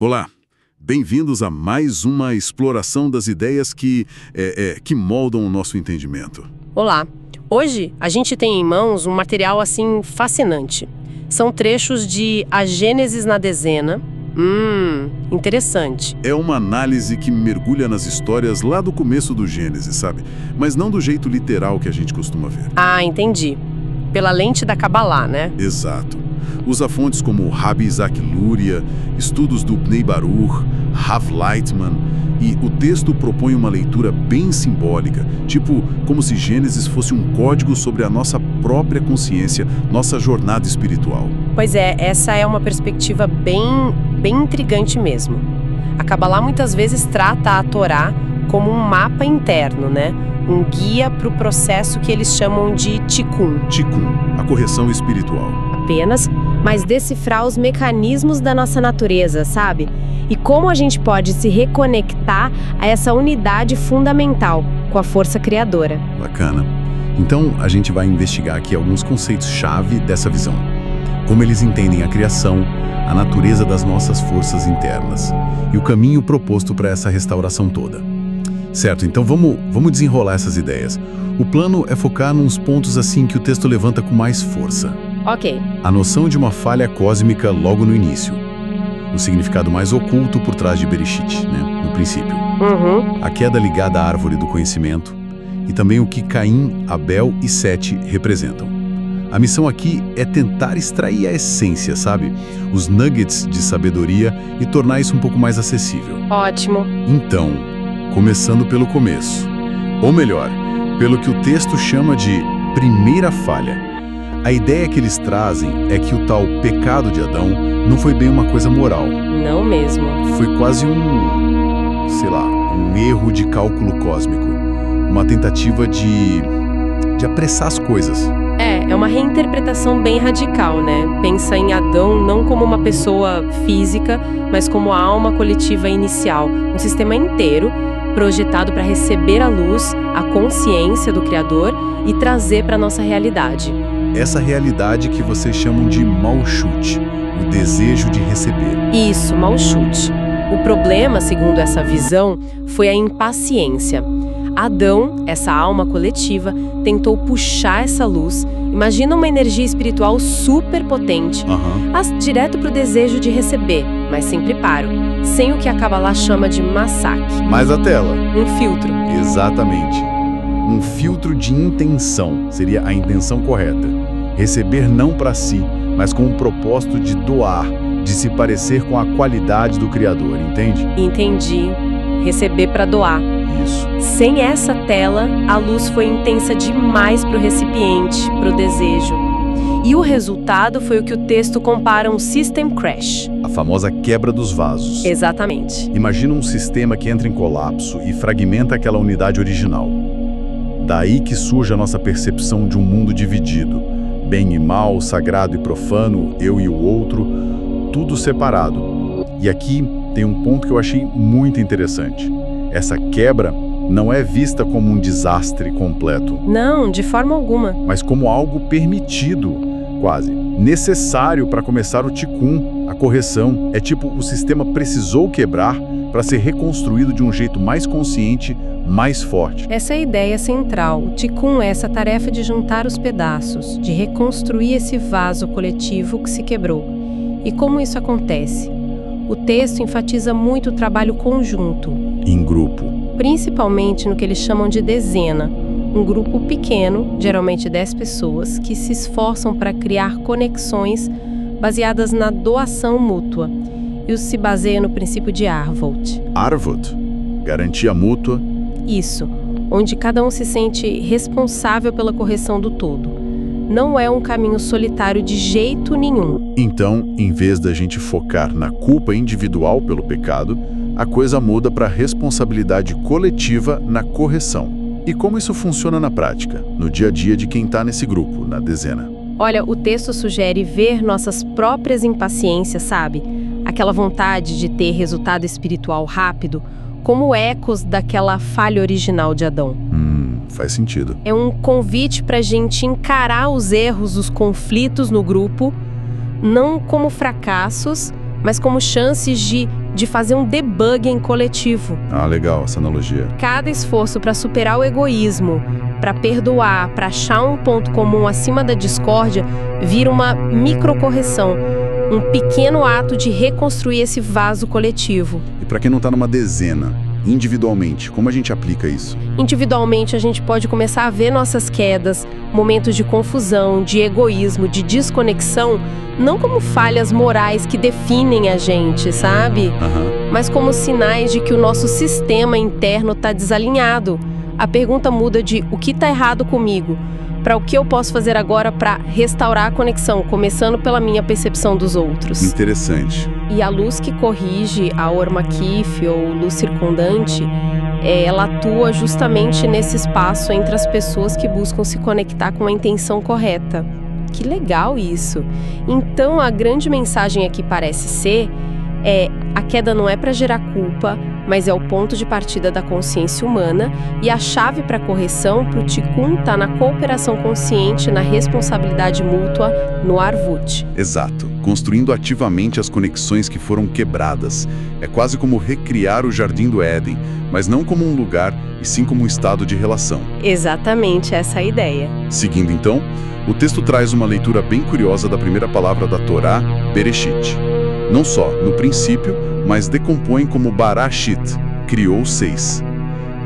Olá, bem-vindos a mais uma exploração das ideias que moldam o nosso entendimento. Olá! Hoje a gente tem em mãos um material assim fascinante. São trechos de A Gênesis na Dezena. Interessante. É uma análise que mergulha nas histórias lá do começo do Gênesis, sabe? Mas não do jeito literal que a gente costuma ver. Ah, entendi. Pela lente da Cabalá, né? Exato. Usa fontes como Rabbi Isaac Luria, estudos do Bnei Baruch, Rav Lightman, e o texto propõe uma leitura bem simbólica, tipo como se Gênesis fosse um código sobre a nossa própria consciência, nossa jornada espiritual. Pois é, essa é uma perspectiva bem intrigante mesmo. A Cabalá muitas vezes trata a Torá como um mapa interno, né? Um guia para o processo que eles chamam de Tikkun. Tikkun, a correção espiritual. Apenas, mas decifrar os mecanismos da nossa natureza, sabe? E como a gente pode se reconectar a essa unidade fundamental com a força criadora. Bacana. Então, a gente vai investigar aqui alguns conceitos-chave dessa visão. Como eles entendem a criação, a natureza das nossas forças internas e o caminho proposto para essa restauração toda. Certo, então vamos desenrolar essas ideias. O plano é focar nos pontos assim que o texto levanta com mais força. Ok. A noção de uma falha cósmica logo no início. O significado mais oculto por trás de Bereshit, né, no princípio. A queda ligada à árvore do conhecimento e também o que Caim, Abel e Sete representam. A missão aqui é tentar extrair a essência, sabe? Os nuggets de sabedoria e tornar isso um pouco mais acessível. Ótimo. Então, começando pelo começo, ou melhor, pelo que o texto chama de primeira falha. A ideia que eles trazem é que o tal pecado de Adão não foi bem uma coisa moral. Não mesmo. Foi quase um erro de cálculo cósmico. Uma tentativa de apressar as coisas. É uma reinterpretação bem radical, né? Pensa em Adão não como uma pessoa física, mas como a alma coletiva inicial. Um sistema inteiro projetado para receber a luz, a consciência do Criador e trazer para a nossa realidade. Essa realidade que vocês chamam de Malchut, o desejo de receber. Isso, Malchut. O problema, segundo essa visão, foi a impaciência. Adão, essa alma coletiva, tentou puxar essa luz. Imagina uma energia espiritual super potente, direto para o desejo de receber, mas sem preparo, sem o que a Cabalá chama de masak. Mais a tela. Um filtro. Exatamente. Um filtro de intenção, seria a intenção correta. Receber não para si, mas com o propósito de doar, de se parecer com a qualidade do Criador, entende? Entendi. Receber para doar. Isso. Sem essa tela, a luz foi intensa demais para o recipiente, para o desejo. E o resultado foi o que o texto compara um system crash. A famosa quebra dos vasos. Exatamente. Imagina um sistema que entra em colapso e fragmenta aquela unidade original. Daí que surge a nossa percepção de um mundo dividido. Bem e mal, sagrado e profano, eu e o outro, tudo separado. E aqui tem um ponto que eu achei muito interessante. Essa quebra não é vista como um desastre completo. Não, de forma alguma. Mas como algo permitido, quase, necessário para começar o Tikkun, a correção. É tipo, o sistema precisou quebrar para ser reconstruído de um jeito mais consciente, mais forte. Essa é a ideia central. O Tikkun é essa tarefa de juntar os pedaços, de reconstruir esse vaso coletivo que se quebrou. E como isso acontece? O texto enfatiza muito o trabalho conjunto. Em grupo. Principalmente no que eles chamam de dezena. Um grupo pequeno, geralmente 10 pessoas, que se esforçam para criar conexões baseadas na doação mútua. Isso se baseia no princípio de Arvot. Arvot? Garantia mútua? Isso, onde cada um se sente responsável pela correção do todo. Não é um caminho solitário de jeito nenhum. Então, em vez da gente focar na culpa individual pelo pecado, a coisa muda para a responsabilidade coletiva na correção. E como isso funciona na prática, no dia a dia de quem está nesse grupo, na dezena? Olha, o texto sugere ver nossas próprias impaciências, sabe? Aquela vontade de ter resultado espiritual rápido, como ecos daquela falha original de Adão. Faz sentido. É um convite para a gente encarar os erros, os conflitos no grupo, não como fracassos, mas como chances de fazer um debugging coletivo. Ah, legal essa analogia. Cada esforço para superar o egoísmo, para perdoar, para achar um ponto comum acima da discórdia, vira uma microcorreção, um pequeno ato de reconstruir esse vaso coletivo. E para quem não está numa dezena, individualmente, como a gente aplica isso? Individualmente, a gente pode começar a ver nossas quedas, momentos de confusão, de egoísmo, de desconexão, não como falhas morais que definem a gente, sabe? Mas como sinais de que o nosso sistema interno está desalinhado. A pergunta muda de o que está errado comigo para o que eu posso fazer agora para restaurar a conexão, começando pela minha percepção dos outros. Interessante. E a luz que corrige, a Or Makif ou luz circundante, ela atua justamente nesse espaço entre as pessoas que buscam se conectar com a intenção correta. Que legal isso! Então, a grande mensagem aqui parece ser a queda não é para gerar culpa, mas é o ponto de partida da consciência humana, e a chave para a correção para o Tikkun está na cooperação consciente, na responsabilidade mútua, no Arvut. Exato. Construindo ativamente as conexões que foram quebradas. É quase como recriar o Jardim do Éden, mas não como um lugar, e sim como um estado de relação. Exatamente essa é a ideia. Seguindo então, o texto traz uma leitura bem curiosa da primeira palavra da Torá, Bereshit. Não só no princípio, mas decompõe como Barashit, criou 6.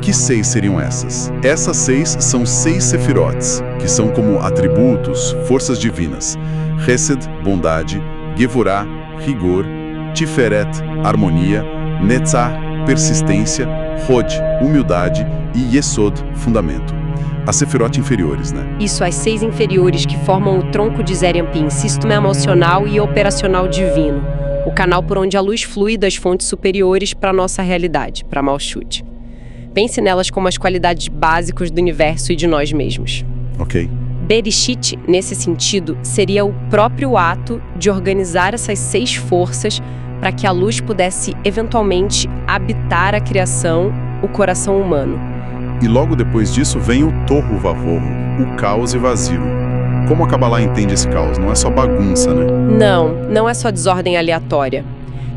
Que 6 seriam essas? Essas 6 são 6 sefirotes, que são como atributos, forças divinas. Hesed, bondade, Gevurah, rigor, Tiferet, harmonia, Netzah, persistência, Hod, humildade e Yesod, fundamento. As sefirot inferiores, né? Isso, as 6 inferiores que formam o tronco de Zerianpin, sistema emocional e operacional divino. O canal por onde a luz flui das fontes superiores para a nossa realidade, para Malchut. Pense nelas como as qualidades básicas do universo e de nós mesmos. Ok. Bereshit, nesse sentido, seria o próprio ato de organizar essas 6 forças para que a luz pudesse, eventualmente, habitar a criação, o coração humano. E logo depois disso vem o Tohu Vavohu, o caos e vazio. Como a Kabbalah entende esse caos? Não é só bagunça, né? Não é só desordem aleatória.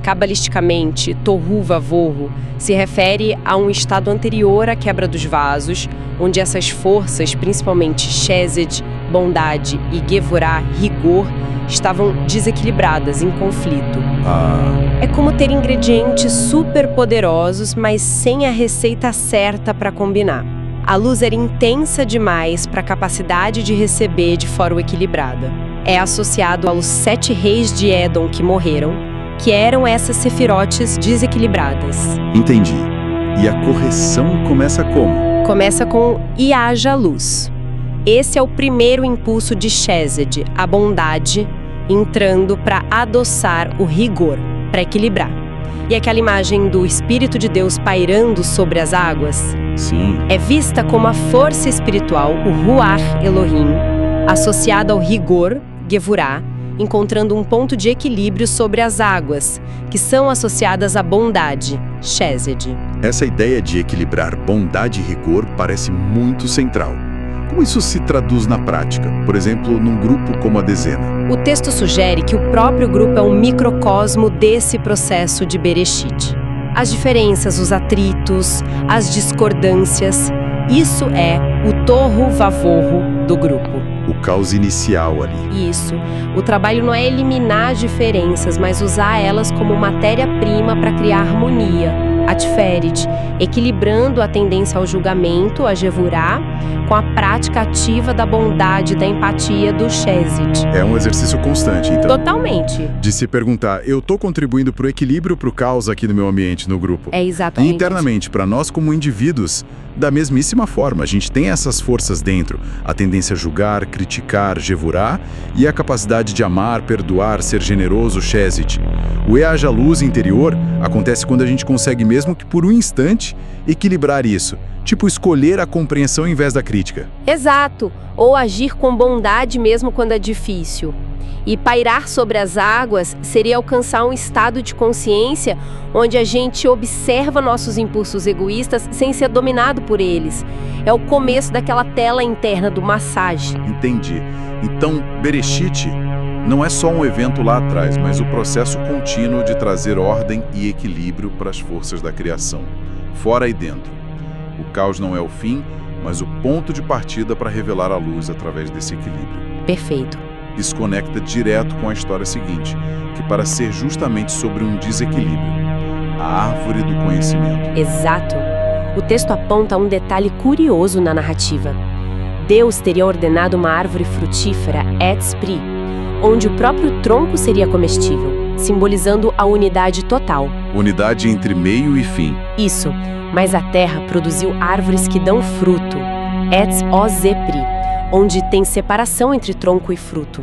Cabalisticamente, Tohu Vavohu se refere a um estado anterior à quebra dos vasos, onde essas forças, principalmente Chesed, bondade e Gevurah, rigor, estavam desequilibradas, em conflito. É como ter ingredientes super poderosos, mas sem a receita certa para combinar. A luz era intensa demais para a capacidade de receber de forma equilibrada. É associado aos 7 reis de Édom que morreram, que eram essas sefirotes desequilibradas. Entendi. E a correção começa como? Começa com e haja luz. Esse é o primeiro impulso de Chesed, a bondade, entrando para adoçar o rigor, para equilibrar. E aquela imagem do Espírito de Deus pairando sobre as águas? Sim. É vista como a força espiritual, o Ruach Elohim, associada ao rigor, Gevurah, encontrando um ponto de equilíbrio sobre as águas, que são associadas à bondade, Chesed. Essa ideia de equilibrar bondade e rigor parece muito central. Como isso se traduz na prática, por exemplo, num grupo como a dezena? O texto sugere que o próprio grupo é um microcosmo desse processo de Bereshit. As diferenças, os atritos, as discordâncias, isso é o Tohu Vavohu do grupo. O caos inicial ali. Isso. O trabalho não é eliminar as diferenças, mas usar elas como matéria-prima para criar harmonia, a Tiferet, equilibrando a tendência ao julgamento, a Gevurah, com a prática ativa da bondade, da empatia, do Chesed. É um exercício constante, então. Totalmente. De se perguntar, eu estou contribuindo para o equilíbrio, para o caos aqui no meu ambiente, no grupo? É exatamente. E internamente, para nós como indivíduos, da mesmíssima forma, a gente tem essas forças dentro, a tendência a julgar, criticar, Gevurah, e a capacidade de amar, perdoar, ser generoso, Chesed. O Eaja Luz interior acontece quando a gente consegue, mesmo que por um instante, equilibrar isso. Tipo, escolher a compreensão em vez da crítica. Exato. Ou agir com bondade mesmo quando é difícil. E pairar sobre as águas seria alcançar um estado de consciência onde a gente observa nossos impulsos egoístas sem ser dominado por eles. É o começo daquela tela interna do massagem. Entendi. Então, Bereshit Não é só um evento lá atrás, mas o processo contínuo de trazer ordem e equilíbrio para as forças da criação, fora e dentro. O caos não é o fim, mas o ponto de partida para revelar a luz através desse equilíbrio. Perfeito. Isso conecta direto com a história seguinte, que para ser justamente sobre um desequilíbrio, a árvore do conhecimento. Exato. O texto aponta um detalhe curioso na narrativa. Deus teria ordenado uma árvore frutífera, Etz Pri, onde o próprio tronco seria comestível, simbolizando a unidade total. Unidade entre meio e fim. Isso, mas a terra produziu árvores que dão fruto, Etz Oz Pri, onde tem separação entre tronco e fruto.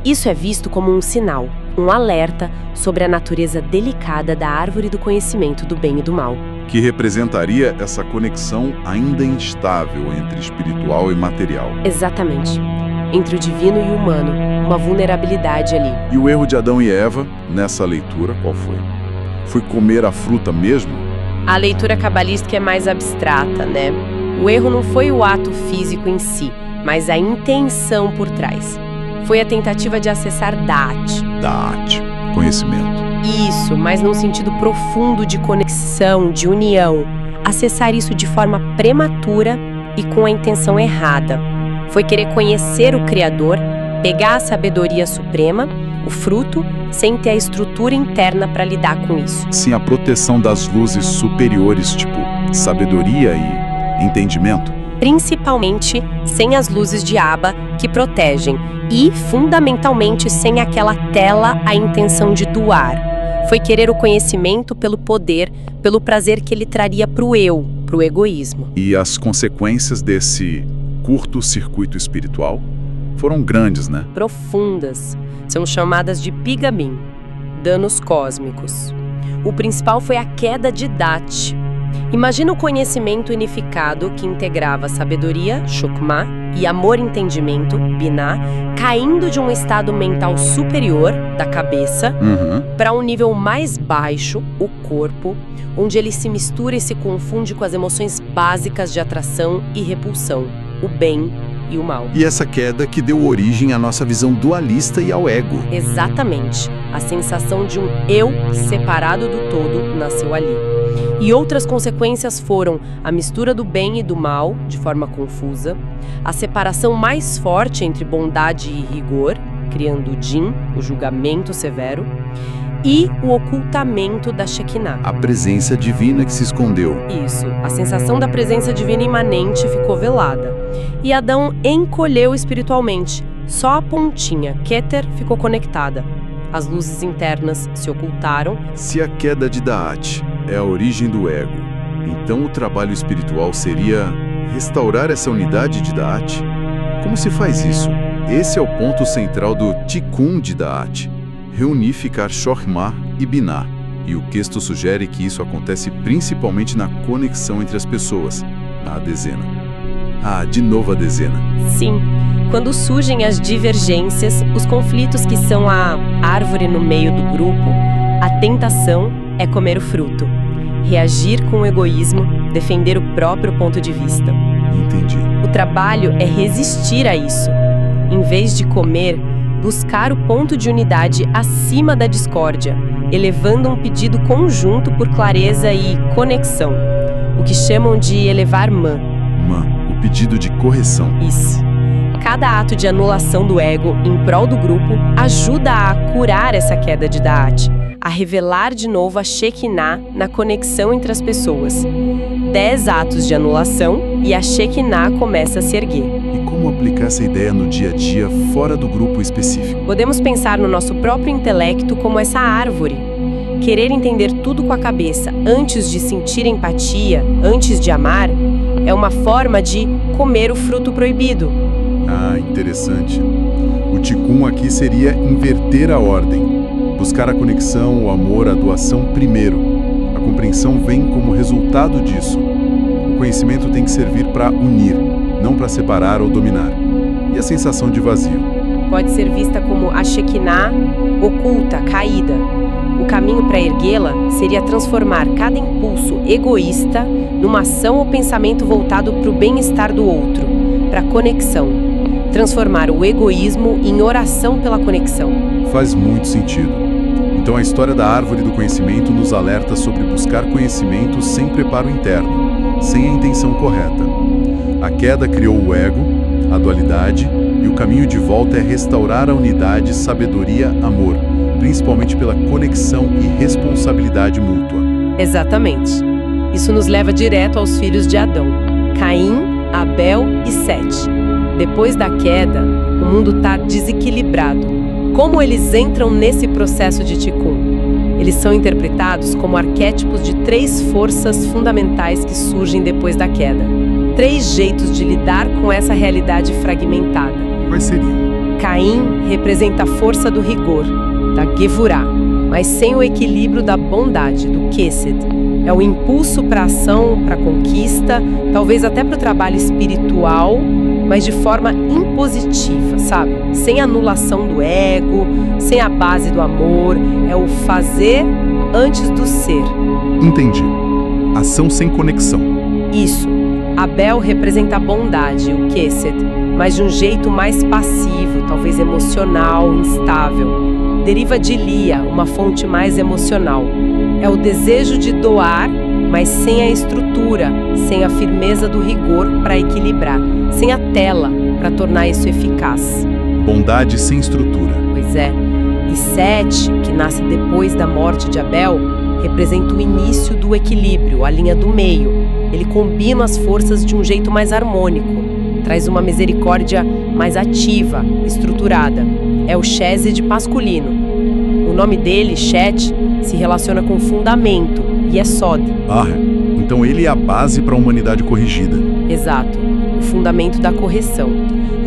Isso é visto como um sinal, um alerta sobre a natureza delicada da árvore do conhecimento do bem e do mal. Que representaria essa conexão ainda instável entre espiritual e material. Exatamente. Entre o divino e o humano, uma vulnerabilidade ali. E o erro de Adão e Eva, nessa leitura, qual foi? Foi comer a fruta mesmo? A leitura cabalística é mais abstrata, né? O erro não foi o ato físico em si, mas a intenção por trás. Foi a tentativa de acessar Da'at. Da'at, conhecimento. Isso, mas num sentido profundo de conexão, de união. Acessar isso de forma prematura e com a intenção errada. Foi querer conhecer o Criador, pegar a sabedoria suprema, o fruto, sem ter a estrutura interna para lidar com isso. Sem a proteção das luzes superiores, tipo sabedoria e entendimento. Principalmente sem as luzes de Abba que protegem e, fundamentalmente, sem aquela tela a intenção de doar. Foi querer o conhecimento pelo poder, pelo prazer que ele traria para o eu, para o egoísmo. E as consequências desse curto-circuito espiritual foram grandes, né? Profundas. São chamadas de Pigamim, danos cósmicos. O principal foi a queda de Da'at. Imagina o conhecimento unificado que integrava sabedoria, Chokmah, e amor-entendimento, Binah, caindo de um estado mental superior, da cabeça, para um nível mais baixo, o corpo, onde ele se mistura e se confunde com as emoções básicas de atração e repulsão, o bem e o mal. E essa queda que deu origem à nossa visão dualista e ao ego. Exatamente. A sensação de um eu separado do todo nasceu ali. E outras consequências foram a mistura do bem e do mal, de forma confusa, a separação mais forte entre bondade e rigor, criando o Din, o julgamento severo, e o ocultamento da Shekinah. A presença divina que se escondeu. Isso, a sensação da presença divina imanente ficou velada. E Adão encolheu espiritualmente, só a pontinha, Keter, ficou conectada. As luzes internas se ocultaram. Se a queda de Da'at é a origem do ego, então o trabalho espiritual seria restaurar essa unidade de Da'at? Como se faz isso? Esse é o ponto central do Tikkun de Da'at, reunificar Chokmah e Binah. E o texto sugere que isso acontece principalmente na conexão entre as pessoas, na dezena. Ah, de novo a dezena. Sim, quando surgem as divergências, os conflitos que são a árvore no meio do grupo, a tentação é comer o fruto, reagir com o egoísmo, defender o próprio ponto de vista. Entendi. O trabalho é resistir a isso. Em vez de comer, buscar o ponto de unidade acima da discórdia, elevando um pedido conjunto por clareza e conexão, o que chamam de elevar Man. O pedido de correção. Isso. Cada ato de anulação do ego em prol do grupo ajuda a curar essa queda de Da'at, a revelar de novo a Shekinah na conexão entre as pessoas. 10 atos de anulação e a Shekinah começa a se erguer. E como aplicar essa ideia no dia a dia fora do grupo específico? Podemos pensar no nosso próprio intelecto como essa árvore. Querer entender tudo com a cabeça antes de sentir empatia, antes de amar, é uma forma de comer o fruto proibido. Ah, interessante. O Tikkun aqui seria inverter a ordem. Buscar a conexão, o amor, a doação primeiro. A compreensão vem como resultado disso. O conhecimento tem que servir para unir, não para separar ou dominar. E a sensação de vazio? Pode ser vista como a Shekinah oculta, caída. O caminho para erguê-la seria transformar cada impulso egoísta numa ação ou pensamento voltado para o bem-estar do outro, para a conexão. transformar o egoísmo em oração pela conexão. Faz muito sentido. Então a história da árvore do conhecimento nos alerta sobre buscar conhecimento sem preparo interno, sem a intenção correta. A queda criou o ego, a dualidade, e o caminho de volta é restaurar a unidade, sabedoria, amor, principalmente pela conexão e responsabilidade mútua. Exatamente. Isso nos leva direto aos filhos de Adão, Caim, Abel e Sete. Depois da queda, o mundo está desequilibrado. Como eles entram nesse processo de Tikkun? Eles são interpretados como arquétipos de 3 forças fundamentais que surgem depois da queda. 3 jeitos de lidar com essa realidade fragmentada. Quais seriam? Caim representa a força do rigor, da Gevurah, mas sem o equilíbrio da bondade, do Kesed. É o impulso para a ação, para a conquista, talvez até para o trabalho espiritual, mas de forma impositiva, sabe? Sem anulação do ego, sem a base do amor. É o fazer antes do ser. Entendi. Ação sem conexão. Isso. Abel representa a bondade, o Kesed, mas de um jeito mais passivo, talvez emocional, instável. Deriva de Lia, uma fonte mais emocional. É o desejo de doar, mas sem a estrutura, sem a firmeza do rigor para equilibrar, sem a tela para tornar isso eficaz. Bondade sem estrutura. Pois é. E Sete, que nasce depois da morte de Abel, representa o início do equilíbrio, a linha do meio. Ele combina as forças de um jeito mais harmônico, traz uma misericórdia mais ativa, estruturada. É o Chesed masculino. O nome dele, Shet, se relaciona com fundamento, e é Sod. Então ele é a base para a humanidade corrigida. Exato, o fundamento da correção.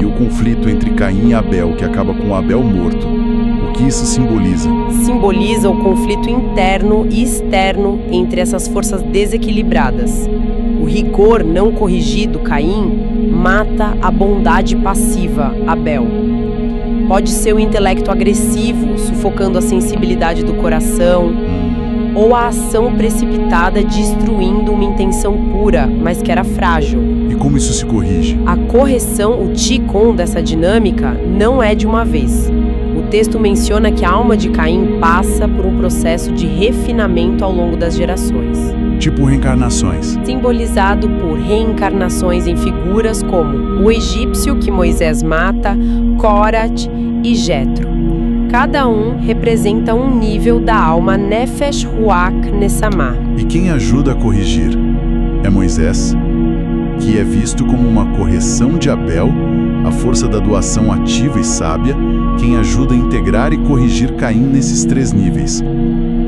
E o conflito entre Caim e Abel, que acaba com Abel morto, o que isso simboliza? Simboliza o conflito interno e externo entre essas forças desequilibradas. O rigor não corrigido, Caim, mata a bondade passiva, Abel. Pode ser o intelecto agressivo, sufocando a sensibilidade do coração, ou a ação precipitada destruindo uma intenção pura, mas que era frágil. E como isso se corrige? A correção, o Tikkun dessa dinâmica, não é de uma vez. O texto menciona que a alma de Caim passa por um processo de refinamento ao longo das gerações. Tipo reencarnações. Simbolizado por reencarnações em figuras como o egípcio que Moisés mata, Corat e Jetro. Cada um representa um nível da alma Nefesh Ruach Nessamah. E quem ajuda a corrigir? É Moisés, que é visto como uma correção de Abel, a força da doação ativa e sábia, quem ajuda a integrar e corrigir Caim nesses 3 níveis.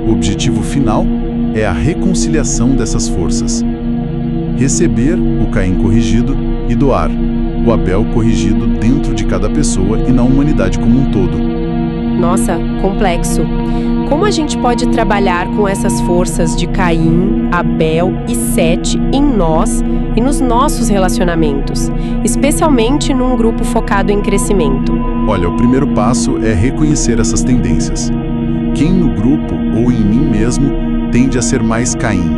O objetivo final é a reconciliação dessas forças. Receber o Caim corrigido e doar o Abel corrigido dentro de cada pessoa e na humanidade como um todo. Nossa, complexo. Como a gente pode trabalhar com essas forças de Caim, Abel e Sete em nós e nos nossos relacionamentos, especialmente num grupo focado em crescimento? Olha, o primeiro passo é reconhecer essas tendências. Quem no grupo ou em mim mesmo tende a ser mais Caim,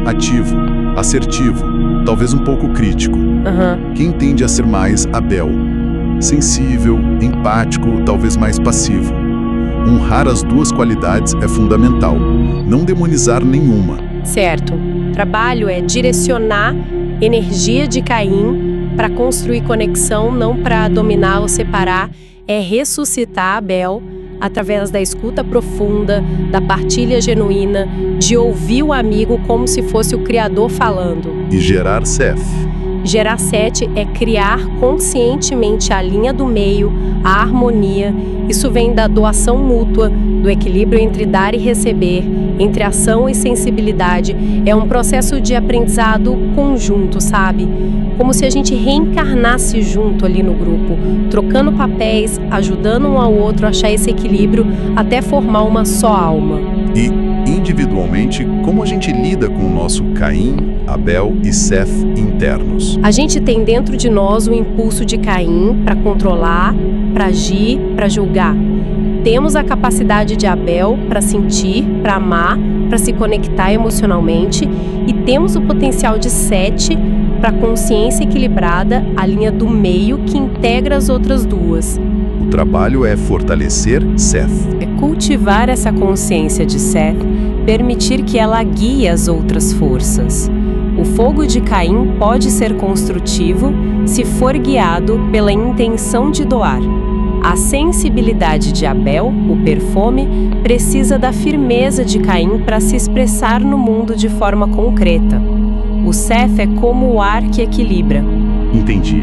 ativo, assertivo, talvez um pouco crítico. Quem tende a ser mais Abel, sensível, empático, talvez mais passivo. Honrar as 2 qualidades é fundamental, não demonizar nenhuma. Certo. Trabalho é direcionar energia de Caim para construir conexão, não para dominar ou separar. É ressuscitar Abel através da escuta profunda, da partilha genuína, de ouvir o amigo como se fosse o Criador falando. E gerar Seth. Gerar Sete é criar conscientemente a linha do meio, a harmonia. Isso vem da doação mútua, do equilíbrio entre dar e receber, entre ação e sensibilidade. É um processo de aprendizado conjunto, sabe? Como se a gente reencarnasse junto ali no grupo, trocando papéis, ajudando um ao outro a achar esse equilíbrio até formar uma só alma. E, individualmente, como a gente lida com o nosso Caim, Abel e Seth internos? A gente tem dentro de nós o impulso de Caim para controlar, para agir, para julgar. Temos a capacidade de Abel para sentir, para amar, para se conectar emocionalmente, e temos o potencial de Sete para a consciência equilibrada, a linha do meio que integra as outras duas. O trabalho é fortalecer Seth. É cultivar essa consciência de Seth, permitir que ela guie as outras forças. O fogo de Caim pode ser construtivo se for guiado pela intenção de doar. A sensibilidade de Abel, o perfume, precisa da firmeza de Caim para se expressar no mundo de forma concreta. O Seth é como o ar que equilibra. Entendi.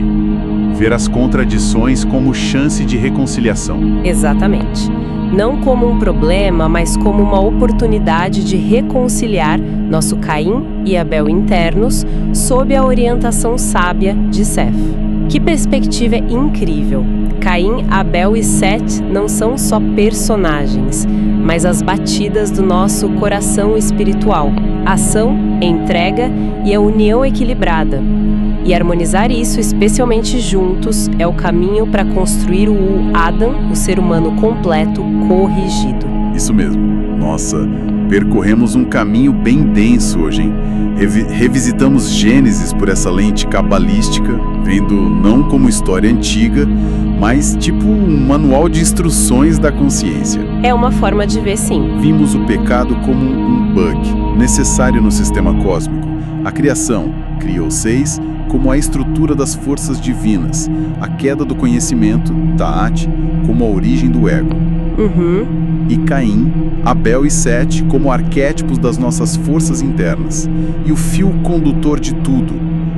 Ver as contradições como chance de reconciliação. Exatamente. Não como um problema, mas como uma oportunidade de reconciliar nosso Caim e Abel internos sob a orientação sábia de Seth. Que perspectiva incrível! Caim, Abel e Seth não são só personagens, mas as batidas do nosso coração espiritual. Ação, entrega e a união equilibrada. E harmonizar isso, especialmente juntos, é o caminho para construir o Adam, o ser humano completo, corrigido. Isso mesmo. Nossa, percorremos um caminho bem denso hoje, hein? Revisitamos Gênesis por essa lente cabalística, vendo não como história antiga, mas tipo um manual de instruções da consciência. É uma forma de ver, sim. Vimos o pecado como um bug necessário no sistema cósmico. A criação, criou 6, como a estrutura das forças divinas, a queda do conhecimento, Ta'at, como a origem do ego. E Caim, Abel e Sete como arquétipos das nossas forças internas. E o fio condutor de tudo,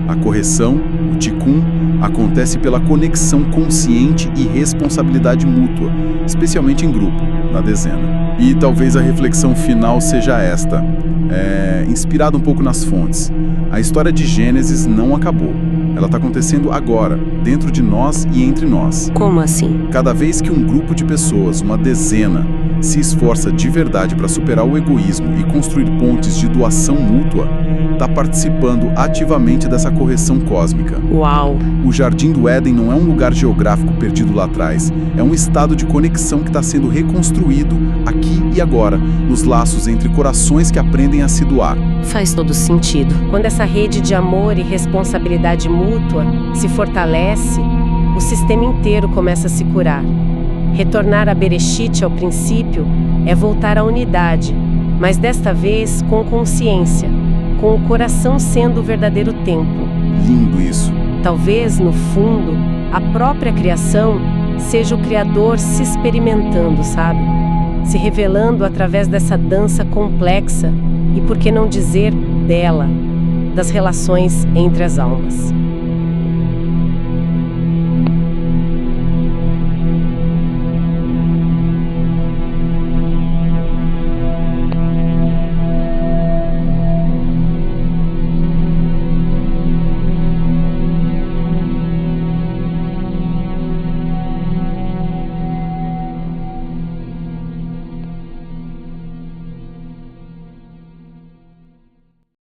a correção, o Tikkun, acontece pela conexão consciente e responsabilidade mútua, especialmente em grupo, na dezena. E talvez a reflexão final seja esta, inspirada um pouco nas fontes. A história de Gênesis não acabou. Ela está acontecendo agora, dentro de nós e entre nós. Como assim? Cada vez que um grupo de pessoas, uma dezena, se esforça de verdade para superar o egoísmo e construir pontes de doação mútua, está participando ativamente dessa correção cósmica. Uau! O Jardim do Éden não é um lugar geográfico perdido lá atrás, é um estado de conexão que está sendo reconstruído aqui e agora, nos laços entre corações que aprendem a se doar. Faz todo sentido. Quando essa rede de amor e responsabilidade mútua se fortalece, o sistema inteiro começa a se curar. Retornar a Bereshit ao princípio é voltar à unidade, mas desta vez com consciência, com o coração sendo o verdadeiro templo. Lindo isso. Talvez, no fundo, a própria criação seja o Criador se experimentando, sabe? Se revelando através dessa dança complexa e, por que não dizer, dela, das relações entre as almas.